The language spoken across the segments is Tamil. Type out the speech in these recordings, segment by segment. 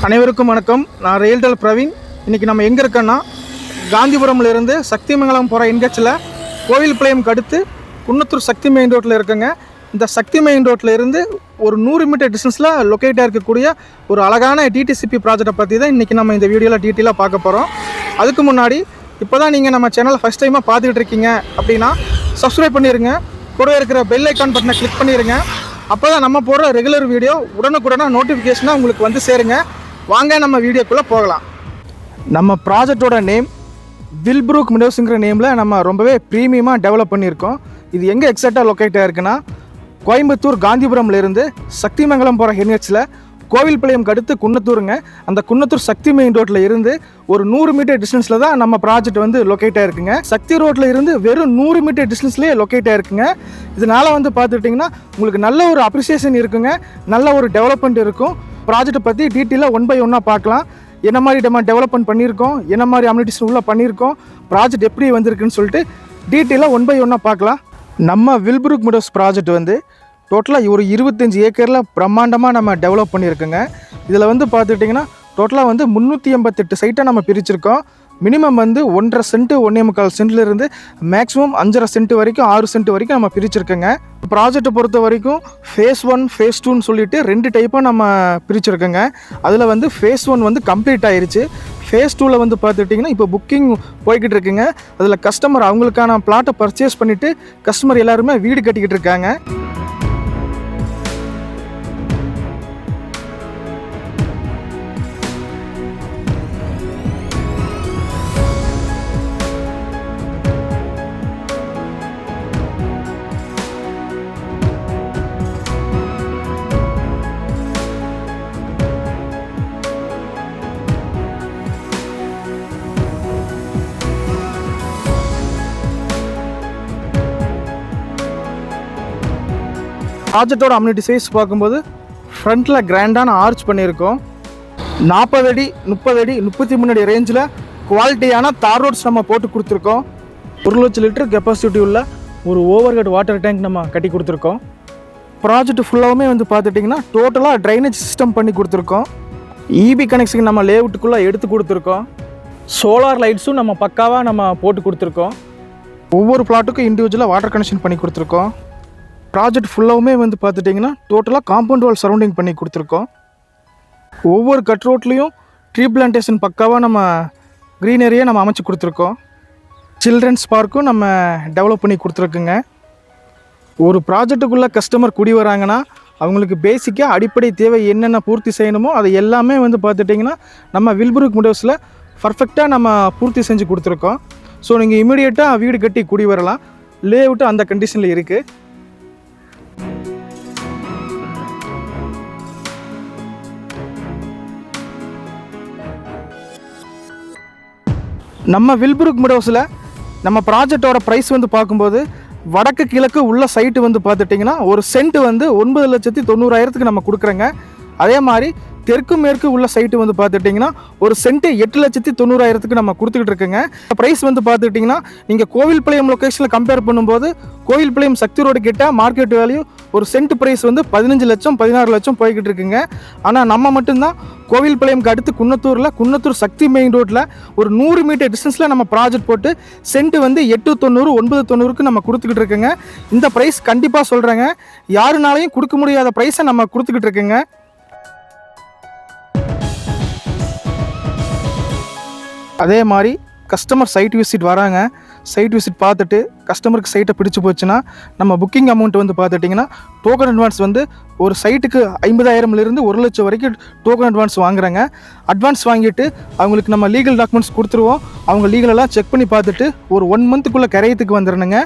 அனைவருக்கும் வணக்கம். நான் ரெயில்டெல் பிரவீன். இன்றைக்கி நம்ம எங்கே இருக்கோன்னா, காந்திபுரம்லேருந்து சக்திமங்கலம் போகிற என்கச்சில் கோவில்பாளையம்க்கு அடுத்து குன்னத்தூர் சக்தி மெயின் ரோட்டில் இருக்குங்க. இந்த சக்தி மெயின் ரோட்டில் இருந்து ஒரு 100 மீட்டர் டிஸ்டன்ஸில் லொக்கேட்டாக இருக்கக்கூடிய ஒரு அழகான டிடிசிபி ப்ராஜெக்டை பற்றி தான் இன்றைக்கி நம்ம இந்த வீடியோவில் டீட்டெயிலாக பார்க்க போகிறோம். அதுக்கு முன்னாடி இப்போ தான் நீங்கள் நம்ம சேனலை ஃபஸ்ட் டைமாக பார்த்துக்கிட்டு இருக்கீங்க அப்படின்னா சப்ஸ்கிரைப் பண்ணிடுங்க. கூட இருக்கிற பெல் ஐக்கான் பட்டனை கிளிக் பண்ணிடுங்க. அப்போ தான் நம்ம போடுற ரெகுலர் வீடியோ உடனுக்குடனே நோட்டிஃபிகேஷனாக உங்களுக்கு வந்து சேருங்க. வாங்க நம்ம வீடியோக்குள்ளே போகலாம். நம்ம ப்ராஜெக்டோட நேம் வில்ப்ரூக் மெடோஸுங்கிற நேமில் நம்ம ரொம்பவே ப்ரீமியமாக டெவலப் பண்ணியிருக்கோம். இது எங்கே எக்ஸாக்டாக லொக்கேட்டாக இருக்குன்னா, கோயம்புத்தூர் காந்திபுரம்லேருந்து சக்திமங்கலம் போகிற ஹென்ஹெச்சில் கோவில்பாளையம்க்கு அடுத்து குன்னத்தூருங்க. அந்த குன்னத்தூர் சக்தி மெயின் ரோட்டில் இருந்து ஒரு 100 மீட்டர் டிஸ்டன்ஸில் தான் நம்ம ப்ராஜெக்ட் வந்து லொக்கேட்டாக இருக்குங்க. சக்தி ரோட்டில் இருந்து வெறும் 100 மீட்டர் டிஸ்டன்ஸ்லேயே லொக்கேட்டாக இருக்குங்க. இதனால் வந்து பார்த்துக்கிட்டிங்கன்னா உங்களுக்கு நல்ல ஒரு அப்ரிசியேஷன் இருக்குங்க, நல்ல ஒரு டெவலப்மெண்ட் இருக்கும். ப்ராஜெக்ட்டை பற்றி டீட்டெயிலாக 1 by 1 பார்க்கலாம். என்ன மாதிரி நம்ம டெவலப்மெண்ட் பண்ணியிருக்கோம், என்ன மாதிரி அம்யூனிட்டிஸ் உள்ளே பண்ணியிருக்கோம், ப்ராஜெக்ட் எப்படி வந்திருக்குன்னு சொல்லிட்டு டீட்டெயிலாக 1 by 1 பார்க்கலாம். நம்ம வில்ப்ரூக் மெடோஸ் ப்ராஜெக்ட் வந்து டோட்டலாக ஒரு 25 ஏக்கரில் பிரம்மாண்டமாக நம்ம டெவலப் பண்ணியிருக்கோங்க. இதில் வந்து பார்த்துக்கிட்டிங்கன்னா டோட்டலாக வந்து 388 சைட்டை நம்ம பிரிச்சிருக்கோம். மினிமம் வந்து 1.5 சென்ட் 1.25 சென்ட்லேருந்து மேக்ஸிமம் 5.5 சென்ட் வரைக்கும் 6 சென்ட் வரைக்கும் நம்ம பிரிச்சிருக்கோங்க. ப்ராஜெக்டை பொறுத்த வரைக்கும் ஃபேஸ் 1 ஃபேஸ் 2ன்னு சொல்லிட்டு 2 டைப்பாக நம்ம பிரிச்சிருக்கோங்க. அதில் வந்து ஃபேஸ் 1 வந்து கம்ப்ளீட் ஆயிடுச்சு. ஃபேஸ் 2வில் வந்து பார்த்துட்டிங்கன்னா இப்போ புக்கிங் போய்கிட்டு இருக்குங்க. அதில் கஸ்டமர் அவங்களுக்கான பிளாட்டை பர்ச்சேஸ் பண்ணிவிட்டு கஸ்டமர் எல்லாருமே வீடு கட்டிக்கிட்டு இருக்காங்க. ப்ராஜெக்டோட அம்யூனிட்டி சைஸ் பார்க்கும்போது ஃப்ரண்ட்டில் கிராண்டான ஆர்ச் பண்ணியிருக்கோம். 40 அடி 30 அடி 33 அடி ரேஞ்சில் குவாலிட்டியான தார் ரோட்ஸ் நம்ம போட்டு கொடுத்துருக்கோம். 1 லட்சம் லிட்டர் கெப்பாசிட்டி உள்ள ஒரு ஓவர் ஹெட் வாட்டர் டேங்க் நம்ம கட்டி கொடுத்துருக்கோம். ப்ராஜெக்ட் ஃபுல்லாகவுமே வந்து பார்த்துட்டிங்கன்னா டோட்டலாக ட்ரைனேஜ் சிஸ்டம் பண்ணி கொடுத்துருக்கோம். இபி கனெக்ஷன் நம்ம லேஅவுட்டுக்குள்ளே எடுத்து கொடுத்துருக்கோம். சோலார் லைட்ஸும் நம்ம பக்காவாக நம்ம போட்டு கொடுத்துருக்கோம். ஒவ்வொரு பிளாட்டுக்கும் இண்டிவிஜுவலாக வாட்டர் கனெக்ஷன் பண்ணி கொடுத்துருக்கோம். ப்ராஜெக்ட் ஃபுல்லாகவுமே வந்து பார்த்துட்டிங்கன்னா டோட்டலாக காம்பவுண்ட் வால் சரௌண்டிங் பண்ணி கொடுத்துருக்கோம். ஒவ்வொரு கட் ரோட்லேயும் ட்ரீ பிளான்டேஷன் பக்காவாக நம்ம க்ரீனரியை நம்ம அமைச்சு கொடுத்துருக்கோம். சில்ட்ரன்ஸ் பார்க்கும் நம்ம டெவலப் பண்ணி கொடுத்துருக்குங்க. ஒரு ப்ராஜெக்ட்டுக்குள்ளே கஸ்டமர் குடி வராங்கன்னா அவங்களுக்கு பேசிக்காக அடிப்படை தேவை என்னென்ன பூர்த்தி செய்யணுமோ அதை எல்லாமே வந்து பார்த்துட்டிங்கன்னா நம்ம வில்ப்ரூக் மெடோஸில் பர்ஃபெக்டாக நம்ம பூர்த்தி செஞ்சு கொடுத்துருக்கோம். ஸோ நீங்கள் இமீடியட்டாக வீடு கட்டி குடி வரலாம். லேஅவுட்டு அந்த கண்டிஷனில் இருக்குது. நம்ம வில்ப்ரூக் மெடோஸில் நம்ம ப்ராஜெக்டோட ப்ரைஸ் வந்து பார்க்கும்போது வடக்கு கிழக்கு உள்ள சைட்டு வந்து பார்த்துட்டிங்கன்னா ஒரு சென்ட் வந்து 9,90,000 நம்ம கொடுக்குறோங்க. அதே மாதிரி தெற்கு மேற்கு உள்ள சைட்டு வந்து பார்த்துட்டிங்கன்னா ஒரு சென்ட்டு 8,90,000 நம்ம கொடுத்துக்கிட்டு இருக்குங்க. ப்ரைஸ் வந்து பார்த்துக்கிட்டிங்கன்னா நீங்கள் கோவில்பாளையம் லொக்கேஷனில் கம்பேர் பண்ணும்போது கோவில்பாளையம் சக்தி ரோடு கிட்ட மார்க்கெட் வேல்யூ ஒரு சென்ட் ப்ரைஸ் வந்து 15 லட்சம் 16 லட்சம் போய்கிட்டு இருக்குங்க. ஆனால் நம்ம மட்டும்தான் கோவில்பாளையம்க்கு அடுத்து குன்னத்தூர் சக்தி மெயின் ரோட்டில் ஒரு 100 மீட்டர் டிஸ்டன்ஸில் நம்ம ப்ராஜெக்ட் போட்டு சென்ட் வந்து 890 990க்கு நம்ம கொடுத்துக்கிட்டு இருக்குங்க. இந்த ப்ரைஸ் கண்டிப்பாக சொல்கிறேங்க, யாருனாலையும் கொடுக்க முடியாத ப்ரைஸை நம்ம கொடுத்துக்கிட்டு இருக்குங்க. அதே மாதிரி கஸ்டமர் சைட் விசிட் வராங்க. சைட் விசிட் பார்த்துட்டு கஸ்டமருக்கு சைட்டை பிடிச்சி போச்சுன்னா நம்ம புக்கிங் அமௌண்ட் வந்து பார்த்துட்டிங்கன்னா டோக்கன் அட்வான்ஸ் வந்து ஒரு சைட்டுக்கு 50,000லேருந்து 1 லட்சம் வரைக்கும் டோக்கன் அட்வான்ஸ் வாங்குறாங்க. அட்வான்ஸ் வாங்கிட்டு அவங்களுக்கு நம்ம லீகல் டாக்குமெண்ட்ஸ் கொடுத்துருவோம். அவங்க லீகலெல்லாம் செக் பண்ணி பார்த்துட்டு ஒரு 1 மந்த்துக்குள்ளே கரையத்துக்கு வந்துடணுங்க.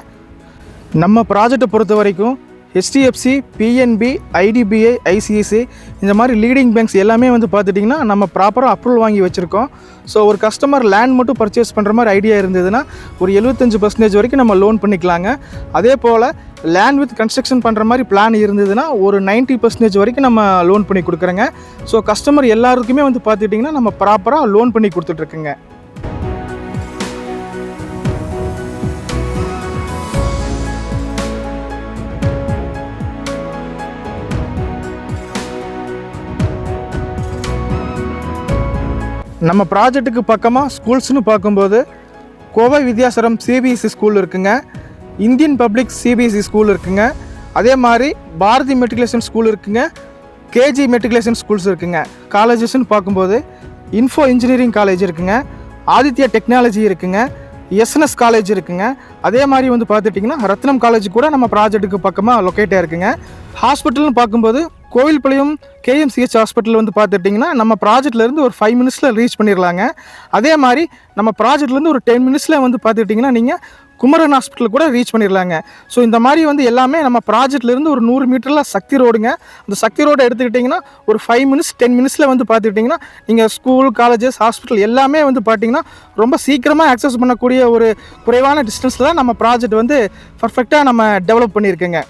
நம்ம ப்ராஜெக்டை பொறுத்த வரைக்கும் HDFC, PNB, IDBI, ICICI இந்த மாதிரி லீடிங் பேங்க்ஸ் எல்லாமே வந்து பார்த்துட்டிங்கன்னா நம்ம ப்ராப்பராக அப்ரூவல் வாங்கி வச்சுருக்கோம். ஸோ ஒரு கஸ்டமர் லேண்ட் மட்டும் பர்ச்சேஸ் பண்ணுற மாதிரி ஐடியா இருந்ததுன்னா ஒரு 75% வரைக்கும் நம்ம லோன் பண்ணிக்கலாங்க. அதே போல் லேண்ட் வித் கன்ஸ்ட்ரக்ஷன் பண்ணுற மாதிரி பிளான் இருந்ததுன்னா ஒரு 90% வரைக்கும் நம்ம லோன் பண்ணி கொடுக்குறோங்க. ஸோ கஸ்டமர் எல்லாருக்குமே வந்து பார்த்துட்டிங்கன்னா நம்ம ப்ராப்பராக லோன் பண்ணி கொடுத்துட்ருக்குங்க. நம்ம ப்ராஜெக்ட்டுக்கு பக்கமாக ஸ்கூல்ஸ்னு பார்க்கும்போது கோவை வித்யாசரம் சிபிஎஸ்சி ஸ்கூல் இருக்குங்க, இந்தியன் பப்ளிக் சிபிஎஸ்சி ஸ்கூல் இருக்குங்க, அதே மாதிரி பாரதி மெட்ரிகுலேஷன் ஸ்கூல் இருக்குங்க, கேஜி மெட்ரிகுலேஷன் ஸ்கூல்ஸ் இருக்குங்க. காலேஜஸ்ன்னு பார்க்கும்போது இன்ஃபோ இன்ஜினியரிங் காலேஜ் இருக்குங்க, ஆதித்யா டெக்னாலஜி இருக்குங்க, எஸ்என்எஸ் காலேஜ் இருக்குங்க. அதே மாதிரி வந்து பார்த்துட்டிங்கன்னா ரத்னம் காலேஜ் கூட நம்ம ப்ராஜெக்ட்டுக்கு பக்கமாக லொக்கேட்டாக இருக்குங்க. ஹாஸ்பிட்டல்னு பார்க்கும்போது கோவில்பாளையம் கேஎம்சிஹெச் ஹாஸ்பிட்டல் வந்து பார்த்துட்டிங்கன்னா நம்ம ப்ராஜெக்ட்லேருந்து ஒரு 5 மினிட்ஸில் ரீச் பண்ணிடலாங்க. அதே மாதிரி நம்ம ப்ராஜெக்ட்லேருந்து ஒரு 10 மினிட்ஸில் வந்து பார்த்துட்டிங்கன்னா நீங்கள் குமரன் ஹாஸ்பிட்டல் கூட ரீச் பண்ணிடலாங்க. ஸோ இந்த மாதிரி வந்து எல்லாமே நம்ம ப்ராஜெக்ட்லேருந்து ஒரு 100 மீட்டரில் சக்தி ரோடுங்க. அந்த சக்தி ரோடை எடுத்துக்கிட்டிங்கன்னா ஒரு 5 மினிட்ஸ் 10 மினிட்ஸில் வந்து பார்த்துக்கிட்டிங்கன்னா நீங்கள் ஸ்கூல், காலேஜஸ், ஹாஸ்பிட்டல் எல்லாமே வந்து பார்த்திங்கன்னா ரொம்ப சீக்கிரமாக ஆக்சஸ் பண்ணக்கூடிய ஒரு குறைவான டிஸ்டன்ஸில் தான் நம்ம ப்ராஜெக்ட் வந்து பர்ஃபெக்டாக நம்ம டெவலப் பண்ணியிருக்கோங்க.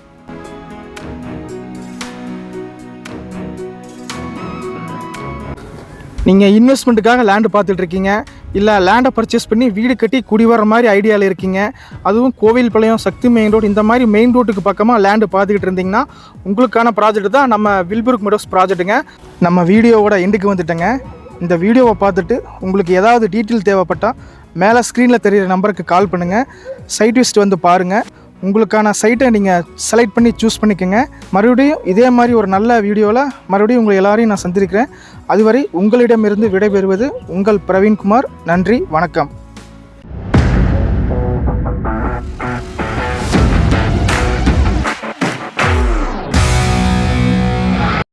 நீங்கள் இன்வெஸ்ட்மெண்ட்டுக்காக லேண்டு பார்த்துட்ருக்கீங்க, இல்லை லேண்டை பர்ச்சேஸ் பண்ணி வீடு கட்டி குடி வர மாதிரி ஐடியாவில் இருக்கீங்க, அதுவும் கோவில்பாளையம் சக்தி மெயின் ரோடு இந்த மாதிரி மெயின் ரோட்டுக்கு பக்கமாக லேண்டு பார்த்துக்கிட்டு இருந்தீங்கன்னா உங்களுக்கான ப்ராஜெக்ட் தான் நம்ம வில்புர்க் மெடோஸ் ப்ராஜெக்ட்டுங்க. நம்ம வீடியோவோட எண்டுக்கு வந்துட்டேங்க. இந்த வீடியோவை பார்த்துட்டு உங்களுக்கு ஏதாவது டீட்டெயில் தேவைப்பட்டால் மேலே ஸ்க்ரீனில் தெரிகிற நம்பருக்கு கால் பண்ணுங்கள். சைட் விசிட் வந்து பாருங்கள். உங்களுக்கான சைட்டை நீங்கள் செலக்ட் பண்ணி சூஸ் பண்ணிக்கோங்க. மறுபடியும் இதே மாதிரி ஒரு நல்ல வீடியோவில் மறுபடியும் உங்களை எல்லாரையும் நான் சந்திக்கிறேன். அதுவரை உங்களிடமிருந்து விடைபெறுவது உங்கள் பிரவீன்குமார். நன்றி, வணக்கம்.